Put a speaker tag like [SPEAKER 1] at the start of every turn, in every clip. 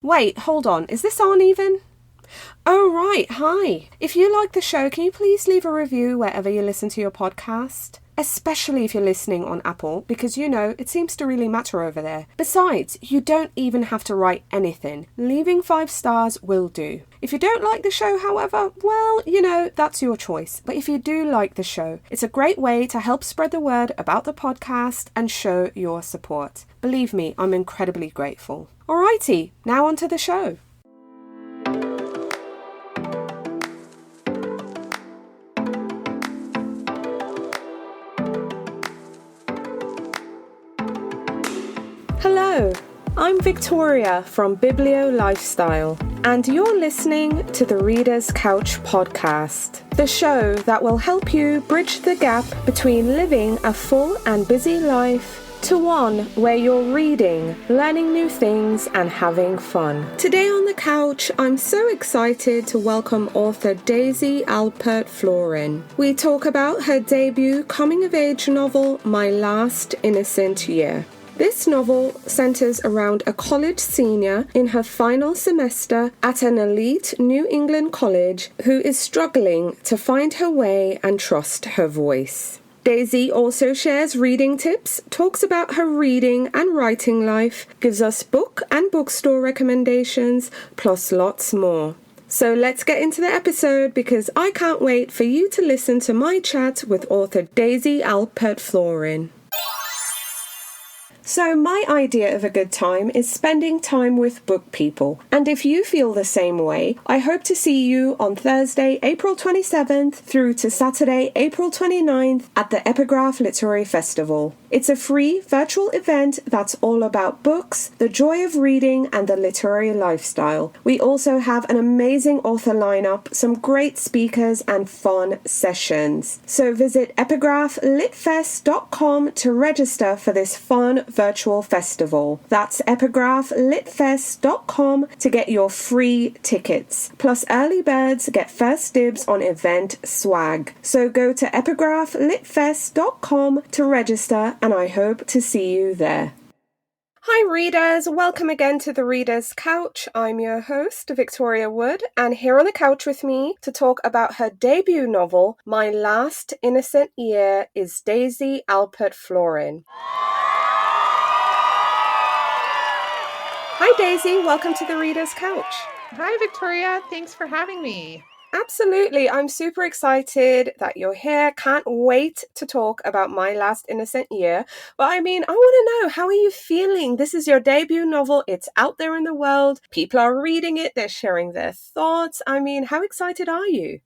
[SPEAKER 1] Wait, hold on. Is this on even? Oh, right. Hi. If you like the show, can you please leave a review wherever you listen to your podcast? Especially if you're listening on Apple, because it seems to really matter over there. Besides, you don't even have to write anything. Leaving 5 stars will do. If you don't like the show, however, well, that's your choice. But if you do like the show, it's a great way to help spread the word about the podcast and show your support. Believe me, I'm incredibly grateful. Alrighty, now on to the show. Hello, I'm Victoria from Biblio Lifestyle, and you're listening to the Reader's Couch podcast, the show that will help you bridge the gap between living a full and busy life to one where you're reading, learning new things, and having fun. Today on the couch, I'm so excited to welcome author Daisy Alpert Florin. We talk about her debut coming-of-age novel, My Last Innocent Year. This novel centers around a college senior in her final semester at an elite New England college who is struggling to find her way and trust her voice. Daisy also shares reading tips, talks about her reading and writing life, gives us book and bookstore recommendations, plus lots more. So let's get into the episode because I can't wait for you to listen to my chat with author Daisy Alpert Florin. So my idea of a good time is spending time with book people. And if you feel the same way, I hope to see you on Thursday, April 27th through to Saturday, April 29th at the Epigraph Literary Festival. It's a free virtual event that's all about books, the joy of reading, and the literary lifestyle. We also have an amazing author lineup, some great speakers, and fun sessions. So visit epigraphlitfest.com to register for this fun virtual festival. That's epigraphlitfest.com to get your free tickets. Plus, early birds get first dibs on event swag. So go to epigraphlitfest.com to register, and I hope to see you there. Hi readers, welcome again to the Reader's Couch. I'm your host, Victoria Wood, and here on the couch with me to talk about her debut novel, My Last Innocent Year, is Daisy Alpert Florin. Hi Daisy, welcome to the Reader's Couch.
[SPEAKER 2] Hi Victoria, thanks for having me.
[SPEAKER 1] Absolutely. I'm super excited that you're here. Can't wait to talk about My Last Innocent Year. But I want to know, how are you feeling? This is your debut novel. It's out there in the world. People are reading it. They're sharing their thoughts. How excited are you?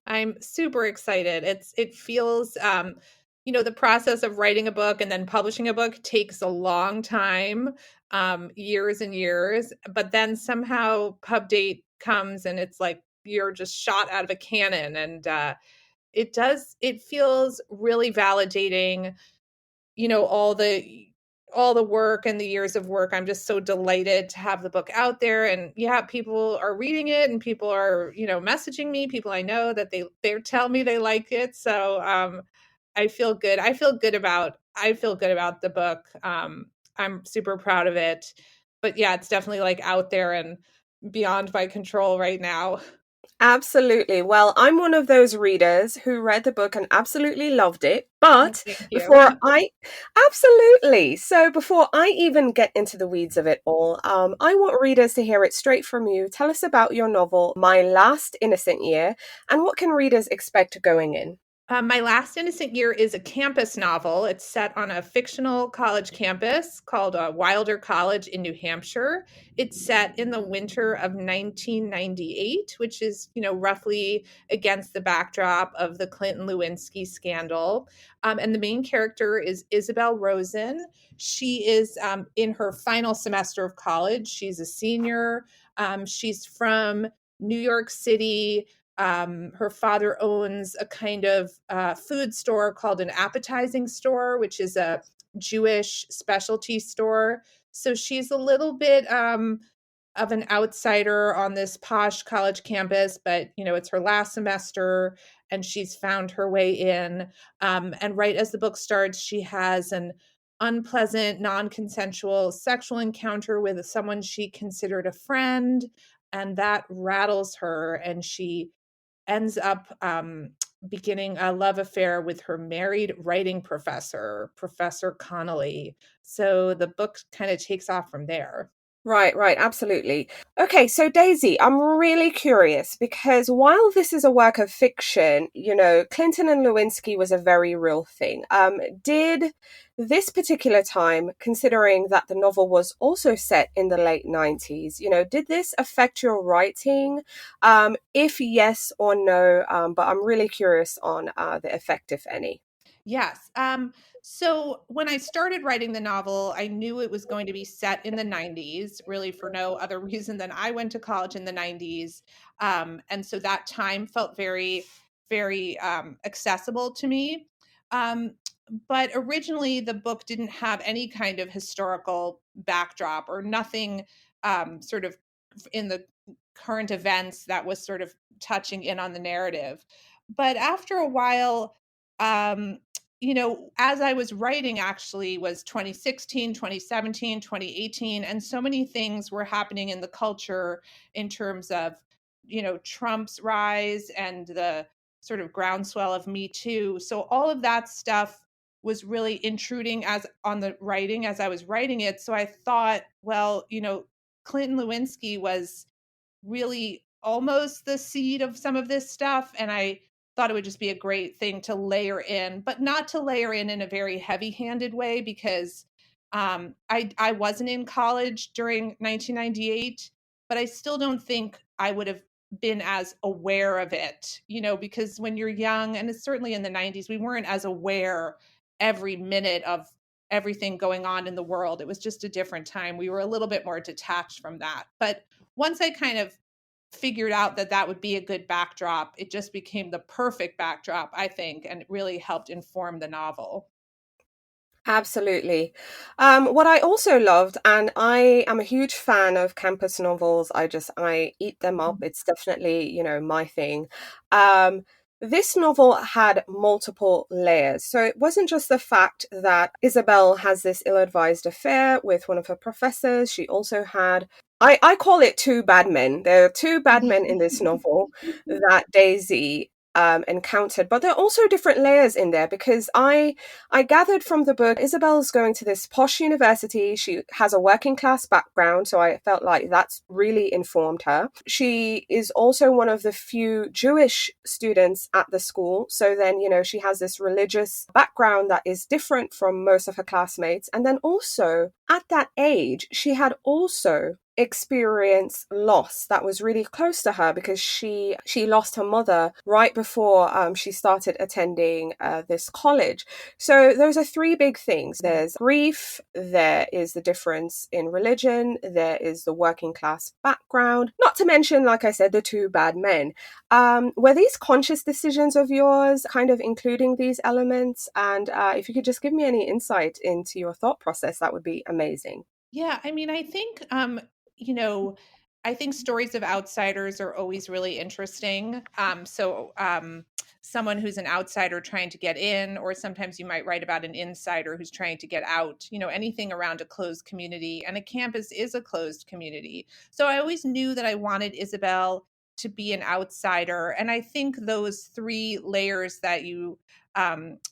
[SPEAKER 2] I'm super excited. It feels, the process of writing a book and then publishing a book takes a long time, years and years. But then somehow pub date comes and it's like, you're just shot out of a cannon. And it feels really validating, all the work and the years of work. I'm just so delighted to have the book out there. And yeah, people are reading it and people are, messaging me, people I know that they tell me they like it. So I feel good. I feel good about the book. I'm super proud of it. But yeah, it's definitely like out there and beyond my control right now.
[SPEAKER 1] Absolutely. Well, I'm one of those readers who read the book and absolutely loved it. But absolutely. So before I even get into the weeds of it all, I want readers to hear it straight from you. Tell us about your novel, My Last Innocent Year, and what can readers expect going in?
[SPEAKER 2] My Last Innocent Year is a campus novel. It's set on a fictional college campus called Wilder College in New Hampshire. It's set in the winter of 1998, which is, roughly against the backdrop of the Clinton-Lewinsky scandal. And the main character is Isabel Rosen. She is in her final semester of college. She's a senior. She's from New York City. Her father owns a kind of food store called an appetizing store, which is a Jewish specialty store. So she's a little bit of an outsider on this posh college campus, but it's her last semester and she's found her way in. And right as the book starts, she has an unpleasant, non-consensual sexual encounter with someone she considered a friend, and that rattles her, and she ends up beginning a love affair with her married writing professor, Professor Connolly. So the book kind of takes off from there.
[SPEAKER 1] Right, absolutely. Okay, so Daisy, I'm really curious because while this is a work of fiction, Clinton and Lewinsky was a very real thing. Did this particular time, considering that the novel was also set in the late 90s, did this affect your writing? If yes or no, but I'm really curious on the effect, if any.
[SPEAKER 2] Yes. So when I started writing the novel, I knew it was going to be set in the 90s, really for no other reason than I went to college in the 90s. And so that time felt very, very accessible to me. Um, but originally, the book didn't have any kind of historical backdrop or nothing sort of in the current events that was sort of touching in on the narrative. But after a while, um, as I was writing actually was 2016, 2017, 2018, and so many things were happening in the culture in terms of, Trump's rise and the sort of groundswell of Me Too. So all of that stuff was really intruding as on the writing as I was writing it. So I thought, well, Clinton Lewinsky was really almost the seed of some of this stuff, and I thought it would just be a great thing to layer in, but not to layer in a very heavy-handed way, because I wasn't in college during 1998, but I still don't think I would have been as aware of it, because when you're young, and it's certainly in the 90s, we weren't as aware every minute of everything going on in the world. It was just a different time. We were a little bit more detached from that. But once I kind of figured out that that would be a good backdrop, it just became the perfect backdrop, I think, and it really helped inform the novel.
[SPEAKER 1] Absolutely. What I also loved, and I am a huge fan of campus novels. I eat them up. It's definitely, my thing. Um, this novel had multiple layers. So it wasn't just the fact that Isabel has this ill-advised affair with one of her professors. She also had, I call it two bad men. There are two bad men in this novel that Daisy encountered, but there are also different layers in there because I gathered from the book, Isabel's going to this posh university. She has a working class background, so I felt like that's really informed her. She is also one of the few Jewish students at the school. So then, she has this religious background that is different from most of her classmates. And then also, at that age, she had also experience loss that was really close to her because she lost her mother right before she started attending this college. So those are three big things. There's grief, there is the difference in religion, there is the working class background, not to mention, like I said, the two bad men. Were these conscious decisions of yours, kind of including these elements? And if you could just give me any insight into your thought process, that would be amazing.
[SPEAKER 2] Yeah, I mean, you know, I think stories of outsiders are always really interesting. Someone who's an outsider trying to get in, or sometimes you might write about an insider who's trying to get out, anything around a closed community. And a campus is a closed community. So I always knew that I wanted Isabel to be an outsider. And I think those three layers that you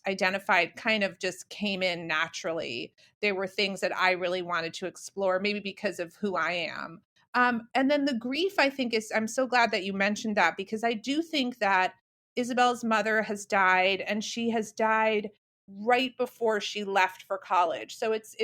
[SPEAKER 2] identified kind of just came in naturally. They were things that I really wanted to explore, maybe because of who I am. And then the grief, I think, I'm so glad that you mentioned that, because I do think that Isabel's mother has died, and she has died right before she left for college. So it's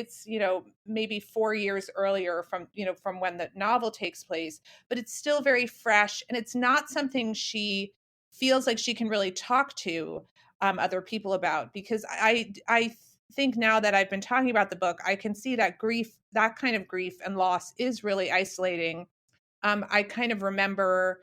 [SPEAKER 2] maybe 4 years earlier from when the novel takes place, but it's still very fresh, and it's not something she feels like she can really talk to other people about, because I think now that I've been talking about the book, I can see that grief, that kind of grief and loss, is really isolating. I kind of remember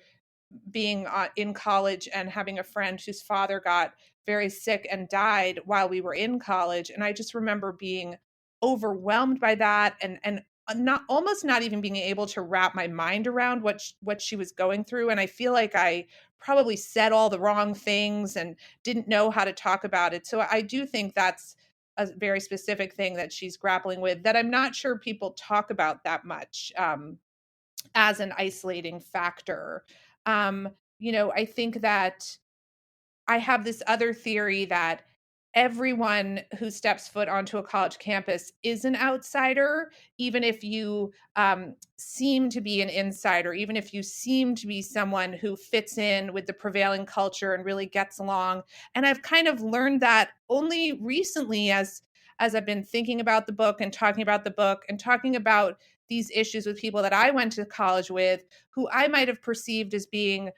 [SPEAKER 2] being in college and having a friend whose father got very sick and died while we were in college, and I just remember being overwhelmed by that, and not almost not even being able to wrap my mind around what she was going through. And I feel like I probably said all the wrong things and didn't know how to talk about it. So I do think that's a very specific thing that she's grappling with that I'm not sure people talk about that much as an isolating factor. Um, I think that I have this other theory that everyone who steps foot onto a college campus is an outsider, even if you seem to be an insider, even if you seem to be someone who fits in with the prevailing culture and really gets along. And I've kind of learned that only recently as I've been thinking about the book and talking about the book and talking about these issues with people that I went to college with, who I might have perceived as being,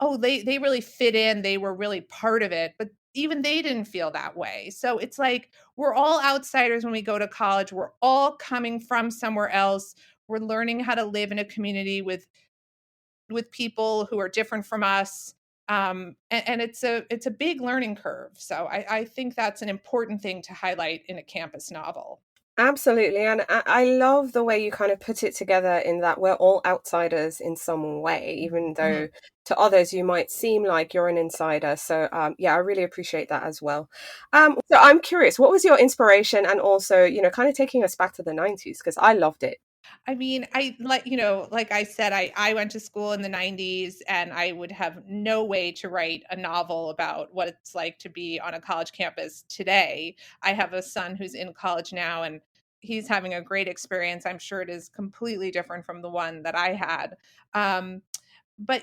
[SPEAKER 2] oh, they really fit in, they were really part of it, but even they didn't feel that way. So it's like we're all outsiders when we go to college. We're all coming from somewhere else. We're learning how to live in a community with people who are different from us. And it's a big learning curve. So I think that's an important thing to highlight in a campus novel.
[SPEAKER 1] Absolutely. And I love the way you kind of put it together in that we're all outsiders in some way, even
[SPEAKER 2] Mhm.
[SPEAKER 1] though to others you might seem like you're an insider. So, yeah, I really appreciate that as well. So I'm curious, what was your inspiration and also, kind of taking us back to the 90s, because I loved it.
[SPEAKER 2] I mean, like I said, I went to school in the 90s and I would have no way to write a novel about what it's like to be on a college campus today. I have a son who's in college now and he's having a great experience. I'm sure it is completely different from the one that I had. Um, but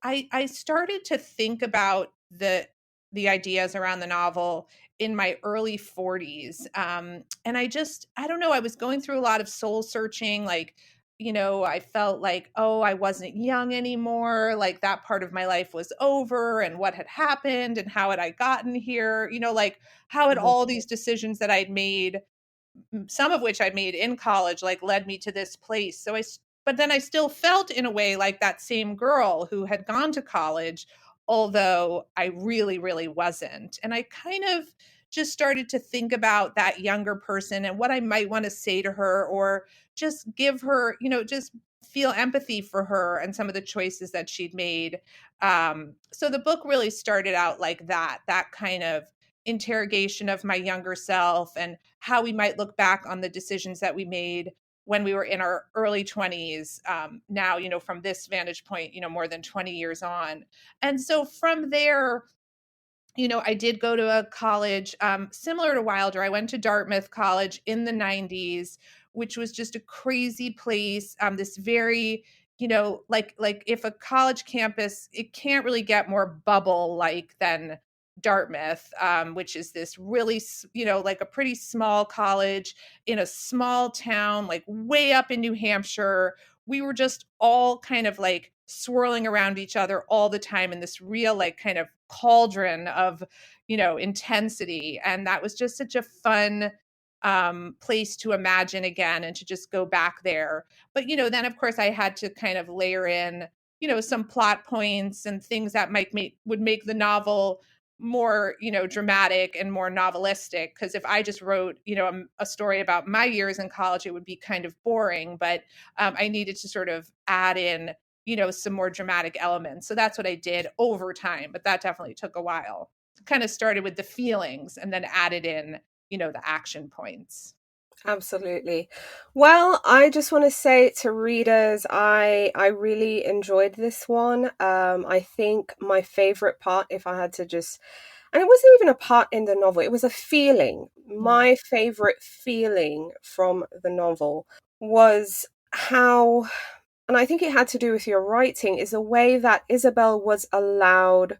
[SPEAKER 2] I started to think about the ideas around the novel in my early 40s. And I don't know, I was going through a lot of soul searching. Like, I felt like, oh, I wasn't young anymore, like that part of my life was over, and what had happened and how had I gotten here, like how had
[SPEAKER 1] Mhm.
[SPEAKER 2] all these decisions that I'd made, some of which I made in college, like led me to this place. But then I still felt in a way like that same girl who had gone to college, although I really, really wasn't. And I kind of just started to think about that younger person and what I might want to say to her, or just give her, just feel empathy for her and some of the choices that she'd made. So the book really started out like that kind of interrogation of my younger self and how we might look back on the decisions that we made when we were in our early 20s, now, from this vantage point, more than 20 years on. And so from there, I did go to a college similar to Wilder. I went to Dartmouth College in the 90s, which was just a crazy place. This very, like if a college campus, it can't really get more bubble like than Dartmouth, which is this really, like a pretty small college in a small town, like way up in New Hampshire. We were just all kind of like swirling around each other all the time in this real, like, kind of cauldron of, intensity. And that was just such a fun place to imagine again and to just go back there. But, then of course I had to kind of layer in, some plot points and things that would make the novel more, dramatic and more novelistic. Because if I just wrote, a story about my years in college, it would be kind of boring. But I needed to sort of add in, some more dramatic elements. So that's what I did over time, but that definitely took a while. Kind of started with the feelings and then added in, the action points.
[SPEAKER 1] Absolutely. Well, I just want to say to readers, I really enjoyed this one. I think my favorite part, if I had to just, and it wasn't even a part in the novel, it was a feeling.
[SPEAKER 2] Mm,
[SPEAKER 1] My favorite feeling from the novel was how, and I think it had to do with your writing, is the way that Isabel was allowed,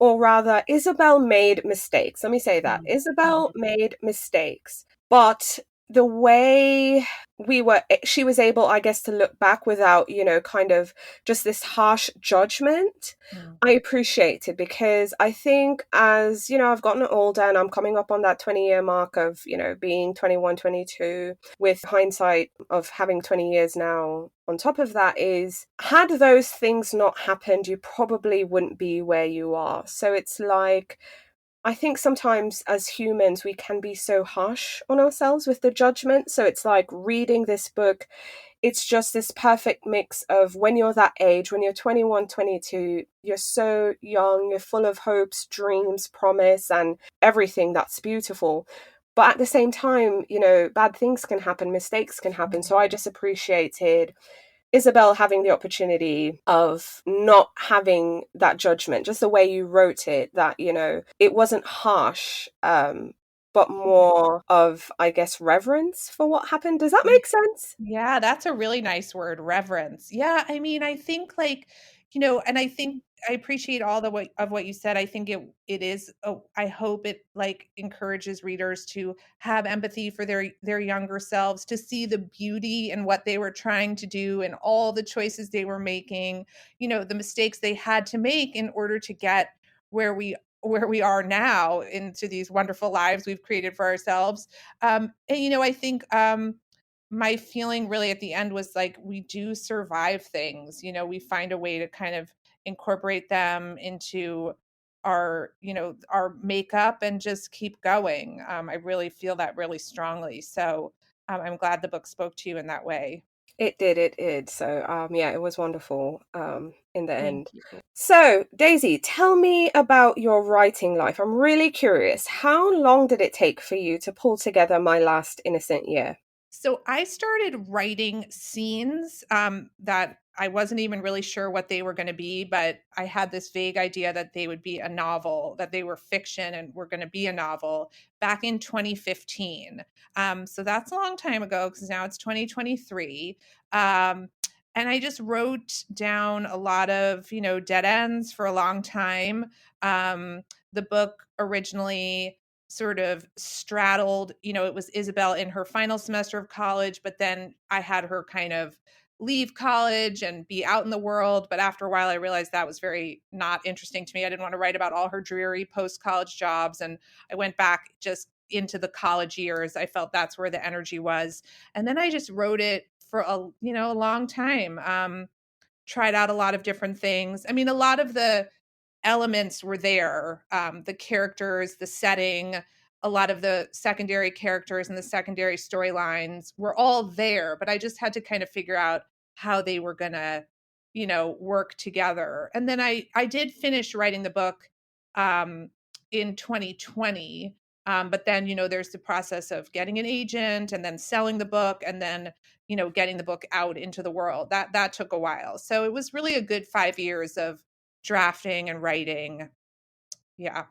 [SPEAKER 1] or rather, Isabel made mistakes. Let me say that.
[SPEAKER 2] mm,
[SPEAKER 1] Isabel
[SPEAKER 2] mhm,
[SPEAKER 1] made mistakes, but the way she was able, I guess, to look back without, kind of just this harsh judgment.
[SPEAKER 2] mm,
[SPEAKER 1] I appreciate it because I think as, I've gotten older and I'm coming up on that 20-year mark of, being 21, 22, with hindsight of having 20 years now. On top of that is, had those things not happened, you probably wouldn't be where you are. So it's like, I think sometimes as humans, we can be so harsh on ourselves with the judgment. So it's like reading this book, it's just this perfect mix of when you're that age, when you're 21, 22, you're so young, you're full of hopes, dreams, promise, and everything that's beautiful. But at the same time, bad things can happen, mistakes can happen. So I just appreciated Isabel having the opportunity of not having that judgment, just the way you wrote it, that, it wasn't harsh, but more of, I guess, reverence for what happened. Does that make sense?
[SPEAKER 2] Yeah, that's a really nice word, reverence. Yeah, I mean, I think like, and I think I appreciate all the way of what you said. I think it is I hope it like encourages readers to have empathy for their younger selves, to see the beauty in what they were trying to do and all the choices they were making, the mistakes they had to make in order to get where we are now into these wonderful lives we've created for ourselves. And I think my feeling really at the end was like we do survive things, we find a way to kind of incorporate them into our makeup and just keep going. I really feel that really strongly, so I'm glad the book spoke to you in that way.
[SPEAKER 1] It did. So, yeah, it was wonderful, in the
[SPEAKER 2] Thank
[SPEAKER 1] end.
[SPEAKER 2] you.
[SPEAKER 1] So, Daisy, tell me about your writing life. I'm really curious. How long did it take for you to pull together My Last Innocent Year?
[SPEAKER 2] So I started writing scenes that I wasn't even really sure what they were going to be, but I had this vague idea that they would be a novel, that they were fiction and were going to be a novel back in 2015. So that's a long time ago because now it's 2023. And I just wrote down a lot of, dead ends for a long time. The book originally sort of straddled, it was Isabel in her final semester of college, but then I had her kind of leave college and be out in the world. But after a while, I realized that was very not interesting to me. I didn't want to write about all her dreary post college jobs. And I went back just into the college years. I felt that's where the energy was. And then I just wrote it for a long time. Tried out a lot of different things. I mean, a lot of the elements were there, the characters, the setting, a lot of the secondary characters and the secondary storylines were all there, but I just had to kind of figure out how they were gonna, work together. And then I did finish writing the book in 2020. But then, there's the process of getting an agent and then selling the book and then, getting the book out into the world. That took a while. So it was really a good 5 years of drafting and writing. Yeah.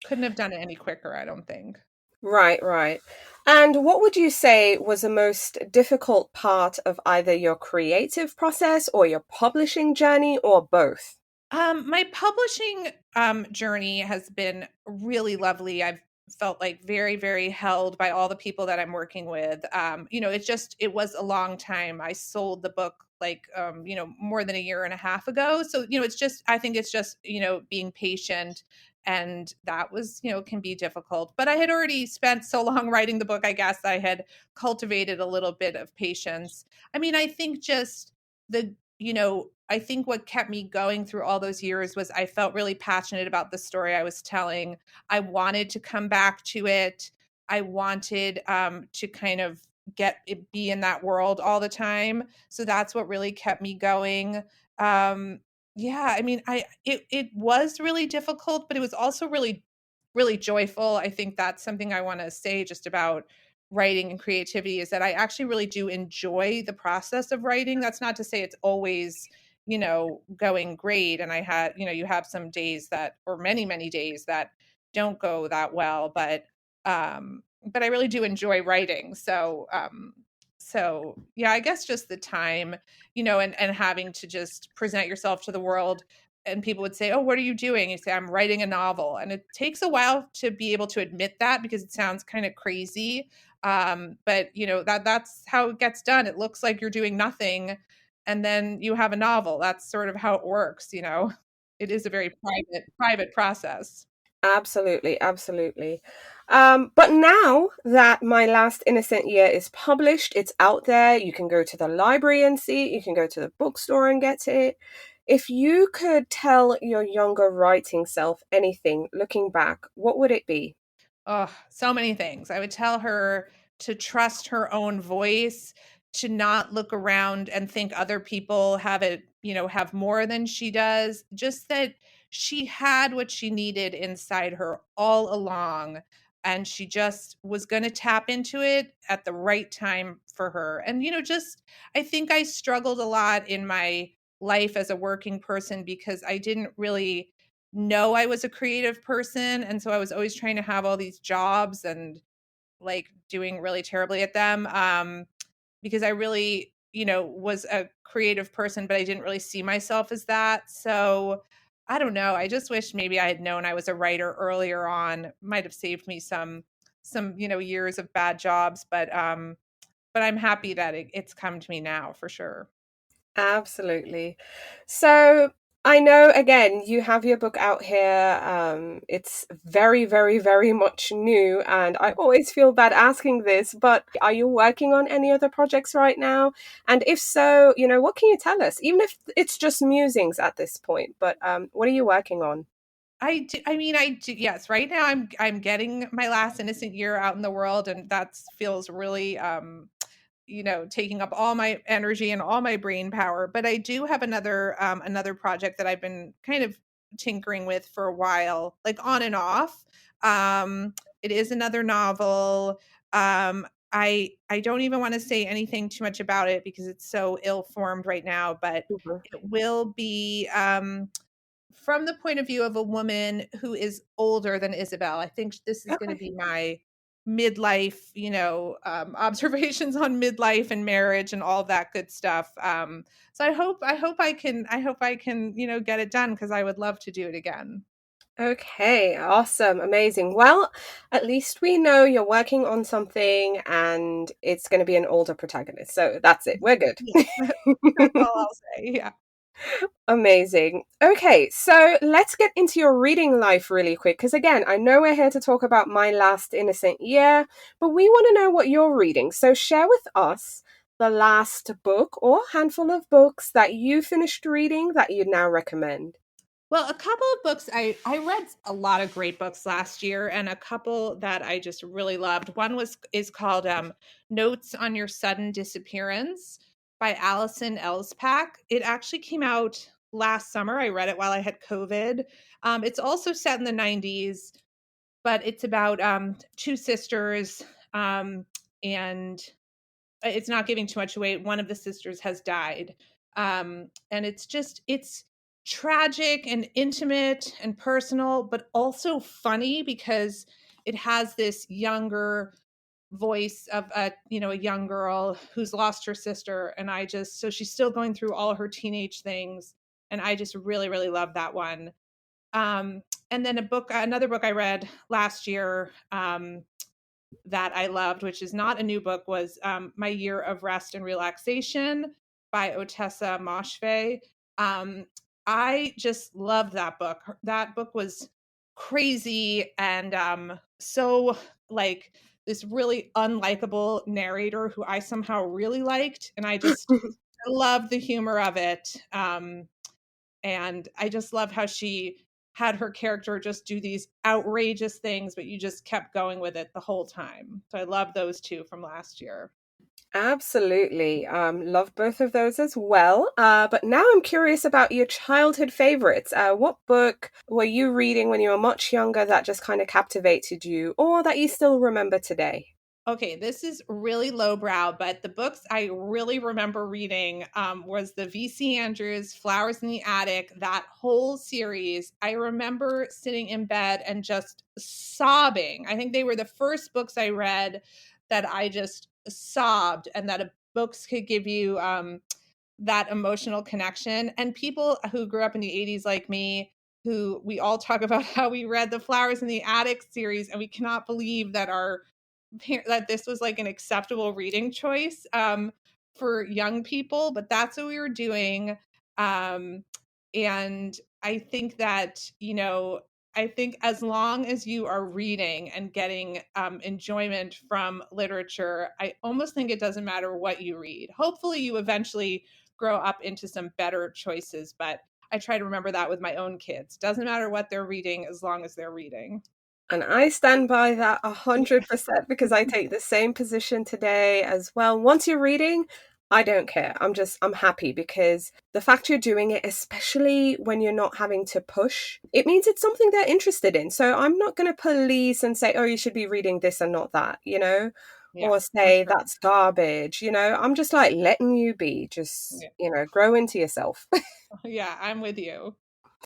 [SPEAKER 2] Couldn't have done it any quicker, I don't think.
[SPEAKER 1] Right, right. And what would you say was the most difficult part of either your creative process or your publishing journey or both?
[SPEAKER 2] My publishing journey has been really lovely. I've felt like very, very held by all the people that I'm working with. It was a long time. I sold the book like more than a year and a half ago. So, I think it's just, being patient, and that was, can be difficult. But I had already spent so long writing the book, I guess I had cultivated a little bit of patience. I mean, I think just the I think what kept me going through all those years was I felt really passionate about the story I was telling. I wanted to come back to it. I wanted to kind of be in that world all the time. So that's what really kept me going. Yeah, I mean, it was really difficult, but it was also really, really joyful. I think that's something I want to say just about writing and creativity, is that I actually really do enjoy the process of writing. That's not to say it's always, going great. And I had, you have some days that, or many, many days that don't go that well, but I really do enjoy writing. So yeah, I guess just the time, and having to just present yourself to the world, and people would say, "Oh, what are you doing?" You say, "I'm writing a novel." And it takes a while to be able to admit that because it sounds kind of crazy. But that's how it gets done. It looks like you're doing nothing, and then you have a novel. That's sort of how it works. It is a very private process.
[SPEAKER 1] Absolutely, absolutely. But now that My Last Innocent Year is published, it's out there. You can go to the library and see it. You can go to the bookstore and get it. If you could tell your younger writing self anything looking back, what would it be?
[SPEAKER 2] Oh, so many things. I would tell her to trust her own voice, to not look around and think other people have more than she does. Just that she had what she needed inside her all along. and she just was going to tap into it at the right time for her. And, just I think I struggled a lot in my life as a working person because I didn't really know I was a creative person. And so I was always trying to have all these jobs and like doing really terribly at them. Because I really, was a creative person, but I didn't really see myself as that. So I don't know. I just wish maybe I had known I was a writer earlier on. Might have saved me some, years of bad jobs. But I'm happy that it's come to me now for sure.
[SPEAKER 1] Absolutely. So I know again you have your book out here. It's very, very, very much new, and I always feel bad asking this, but are you working on any other projects right now? And if so, what can you tell us? Even if it's just musings at this point, but what are you working on?
[SPEAKER 2] I do, I mean, I do, yes. Right now, I'm getting my last innocent year out in the world, and that feels really taking up all my energy and all my brain power. But I do have another project that I've been kind of tinkering with for a while, like on and off. It is another novel. I don't even want to say anything too much about it because it's so ill formed right now, but
[SPEAKER 1] Mhm.
[SPEAKER 2] it will be from the point of view of a woman who is older than Isabel. I think this is going to
[SPEAKER 1] Okay.
[SPEAKER 2] be my midlife, observations on midlife and marriage and all that good stuff. So I hope I can, get it done because I would love to do it again.
[SPEAKER 1] Okay, awesome, amazing. Well, at least we know you're working on something and it's going to be an older protagonist. So that's it. We're good.
[SPEAKER 2] Yeah, that's all I'll say. Yeah.
[SPEAKER 1] Amazing. Okay, so let's get into your reading life really quick. Because again, I know we're here to talk about My Last Innocent Year, but we want to know what you're reading. So share with us the last book or handful of books that you finished reading that you'd now recommend.
[SPEAKER 2] Well, a couple of books I read a lot of great books last year, and a couple that I just really loved. One is called Notes on Your Sudden Disappearance by Allison Elspack. It actually came out last summer. I read it while I had COVID. It's also set in the 90s, but it's about two sisters, and it's not giving too much away. One of the sisters has died. And it's tragic and intimate and personal, but also funny because it has this younger voice of a young girl who's lost her sister. And so she's still going through all her teenage things. And I just really, really love that one. Um, and then another book I read last year, that I loved, which is not a new book, was My Year of Rest and Relaxation by Otessa Moshfegh. I just loved that book. That book was crazy and so like this really unlikable narrator who I somehow really liked. And I loved the humor of it. And I just love how she had her character just do these outrageous things, but you just kept going with it the whole time. So I love those two from last year.
[SPEAKER 1] Absolutely. Love both of those as well. But now I'm curious about your childhood favorites. What book were you reading when you were much younger that just kind of captivated you or that you still remember today?
[SPEAKER 2] Okay, this is really lowbrow, but the books I really remember reading was the V.C. Andrews Flowers in the Attic, that whole series. I remember sitting in bed and just sobbing. I think they were the first books I read that I just sobbed, and that books could give you that emotional connection. And people who grew up in the 80s like me, who we all talk about how we read the Flowers in the Attic series, and we cannot believe that this was like an acceptable reading choice for young people, but that's what we were doing. Um, and I think that, I think as long as you are reading and getting enjoyment from literature, I almost think it doesn't matter what you read. Hopefully, you eventually grow up into some better choices, but I try to remember that with my own kids. Doesn't matter what they're reading as long as they're reading.
[SPEAKER 1] And I stand by that 100% because I take the same position today as well. Once you're reading, I don't care. I'm happy because the fact you're doing it, especially when you're not having to push, it means it's something they're interested in. So I'm not going to police and say, oh, you should be reading this and not that,
[SPEAKER 2] Yeah,
[SPEAKER 1] or
[SPEAKER 2] for
[SPEAKER 1] say
[SPEAKER 2] sure.
[SPEAKER 1] that's garbage. I'm just like letting you be, just,
[SPEAKER 2] Yeah,
[SPEAKER 1] grow into yourself.
[SPEAKER 2] yeah, I'm with you.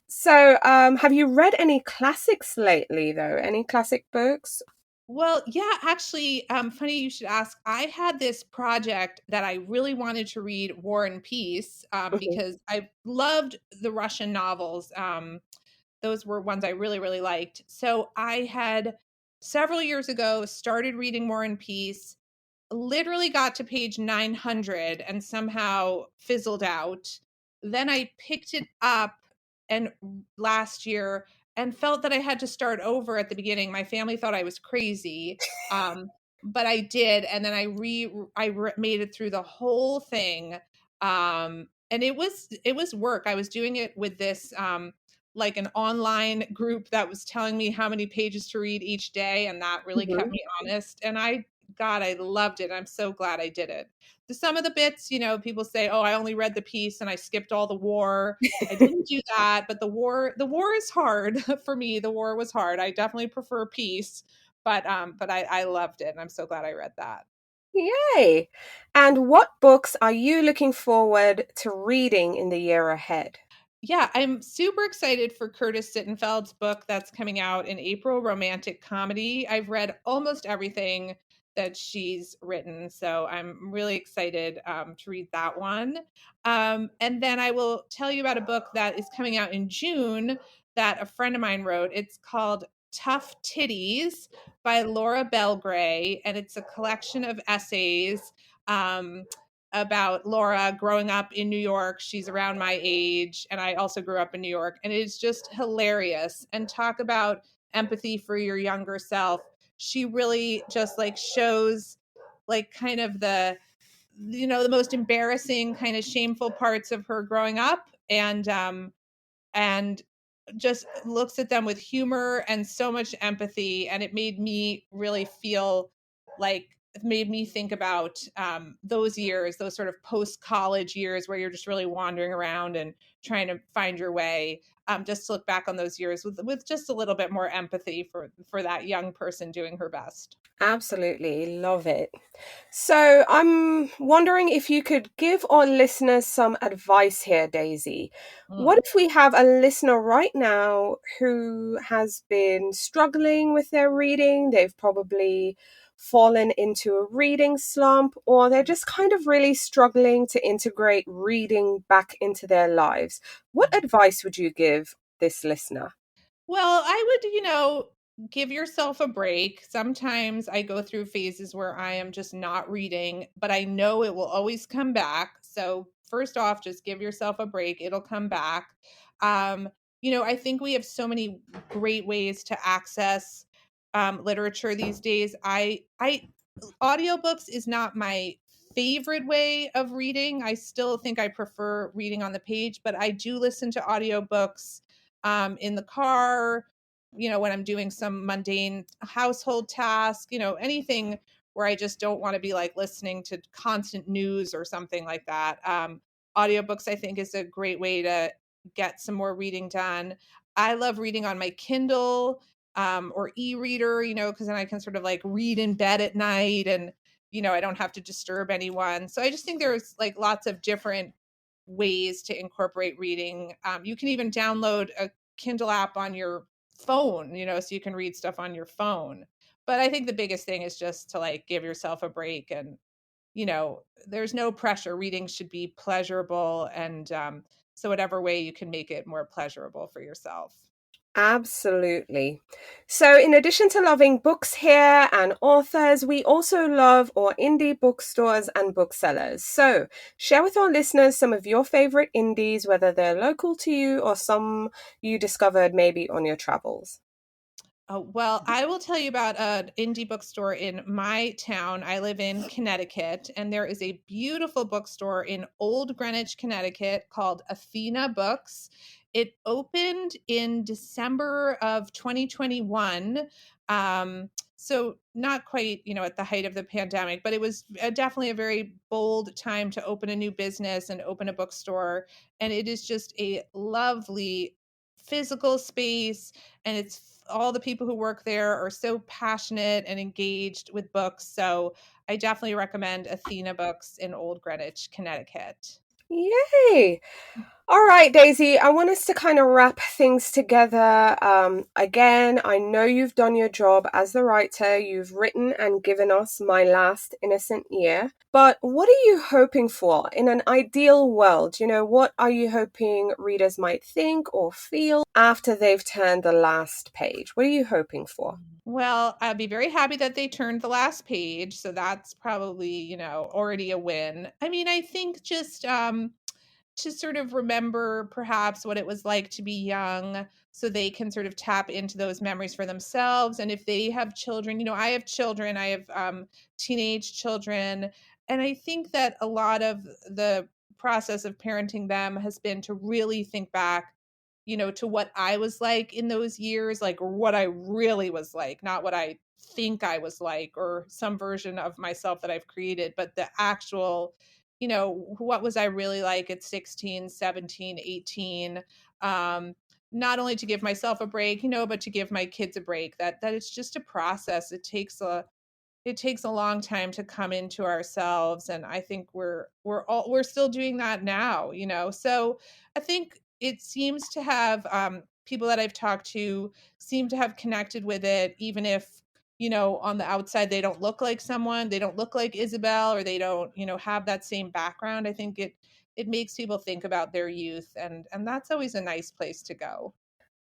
[SPEAKER 1] So, have you read any classics lately, though? Any classic books?
[SPEAKER 2] Well, yeah, actually, funny you should ask. I had this project that I really wanted to read, War and Peace,
[SPEAKER 1] Mhm.
[SPEAKER 2] because I loved the Russian novels. Those were ones I really, really liked. So I had several years ago started reading War and Peace, literally got to page 900 and somehow fizzled out. Then I picked it up and last year and felt that I had to start over at the beginning. My family thought I was crazy. Um, but I did, and then made it through the whole thing. And it was work. I was doing it with this like an online group that was telling me how many pages to read each day, and that really kept
[SPEAKER 1] Mhm.
[SPEAKER 2] me honest. And God, I loved it. I'm so glad I did it. Some of the bits, people say, "Oh, I only read the piece and I skipped all the war." I didn't do that, but the war is hard for me. The war was hard. I definitely prefer peace, but I loved it, and I'm so glad I read that.
[SPEAKER 1] Yay! And what books are you looking forward to reading in the year ahead?
[SPEAKER 2] Yeah, I'm super excited for Curtis Sittenfeld's book that's coming out in April, romantic comedy. I've read almost everything that she's written, so I'm really excited to read that one. And then I will tell you about a book that is coming out in June that a friend of mine wrote. It's called Tough Titties by Laura Belgray, and it's a collection of essays. About Laura growing up in New York. She's around my age, and I also grew up in New York, and it is just hilarious. And talk about empathy for your younger self. She really just like shows like kind of the most embarrassing kind of shameful parts of her growing up, and just looks at them with humor and so much empathy, and it made me really feel like it made me think about those years, those sort of post college years where you're just really wandering around and trying to find your way. Just to look back on those years with just a little bit more empathy for that young person doing her best.
[SPEAKER 1] Absolutely love it. So, I'm wondering if you could give our listeners some advice here, Daisy. What
[SPEAKER 2] Mm.
[SPEAKER 1] if we have a listener right now who has been struggling with their reading? They've probably fallen into a reading slump, or they're just kind of really struggling to integrate reading back into their lives. What advice would you give this listener?
[SPEAKER 2] Well, I would, give yourself a break. Sometimes I go through phases where I am just not reading, but I know it will always come back. So, first off, just give yourself a break. It'll come back. Um, I think we have so many great ways to access literature these days. I audiobooks is not my favorite way of reading. I still think I prefer reading on the page, but I do listen to audiobooks in the car, when I'm doing some mundane household task, anything where I just don't want to be like listening to constant news or something like that. Audiobooks, I think, is a great way to get some more reading done. I love reading on my Kindle or e-reader, because then I can sort of like read in bed at night, and I don't have to disturb anyone. So I just think there's like lots of different ways to incorporate reading. You can even download a Kindle app on your phone, so you can read stuff on your phone. But I think the biggest thing is just to like give yourself a break, and there's no pressure. Reading should be pleasurable, and so whatever way you can make it more pleasurable for yourself.
[SPEAKER 1] Absolutely. So, in addition to loving books here and authors, we also love our indie bookstores and booksellers. So, share with our listeners some of your favorite indies, whether they're local to you or some you discovered maybe on your travels.
[SPEAKER 2] Oh, well, I will tell you about an indie bookstore in my town. I live in Connecticut, and there is a beautiful bookstore in Old Greenwich, Connecticut called Athena Books. It opened in December of 2021. So not quite, at the height of the pandemic, but it was definitely a very bold time to open a new business and open a bookstore. And it is just a lovely physical space. And all the people who work there are so passionate and engaged with books. So I definitely recommend Athena Books in Old Greenwich, Connecticut.
[SPEAKER 1] Yay! All right, Daisy, I want us to kind of wrap things together. Again, I know you've done your job as the writer. You've written and given us My Last Innocent Year. But what are you hoping for in an ideal world? What are you hoping readers might think or feel after they've turned the last page? What are you hoping for?
[SPEAKER 2] Well, I'd be very happy that they turned the last page. So that's probably, already a win. I mean, I think just to sort of remember perhaps what it was like to be young so they can sort of tap into those memories for themselves. And if they have children, I have children, I have teenage children. And I think that a lot of the process of parenting them has been to really think back, to what I was like in those years, like what I really was like, not what I think I was like or some version of myself that I've created, but the actual, what was I really like at 16, 17, 18? Um, not only to give myself a break, but to give my kids a break. That it's just a process. It takes a long time to come into ourselves, and I think we're still doing that now, so I think it seems to have people that I've talked to seem to have connected with it, even if on the outside they don't look like someone, they don't look like Isabel, or they don't have that same background. I think it makes people think about their youth, and that's always a nice place to go.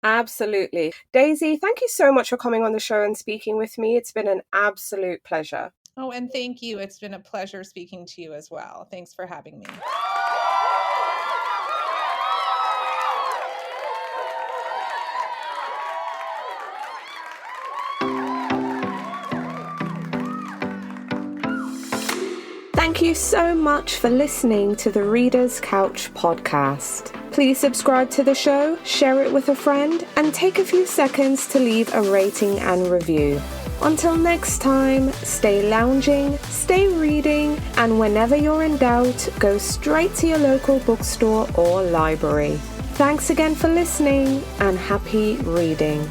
[SPEAKER 1] Absolutely. Daisy, thank you so much for coming on the show and speaking with me. It's been an absolute pleasure.
[SPEAKER 2] Oh, and thank you. It's been a pleasure speaking to you as well. Thanks for having me.
[SPEAKER 1] Thank you so much for listening to the Reader's Couch podcast. Please subscribe to the show, share it with a friend, and take a few seconds to leave a rating and review. Until next time, stay lounging, stay reading, and whenever you're in doubt, go straight to your local bookstore or library. Thanks again for listening, and happy reading.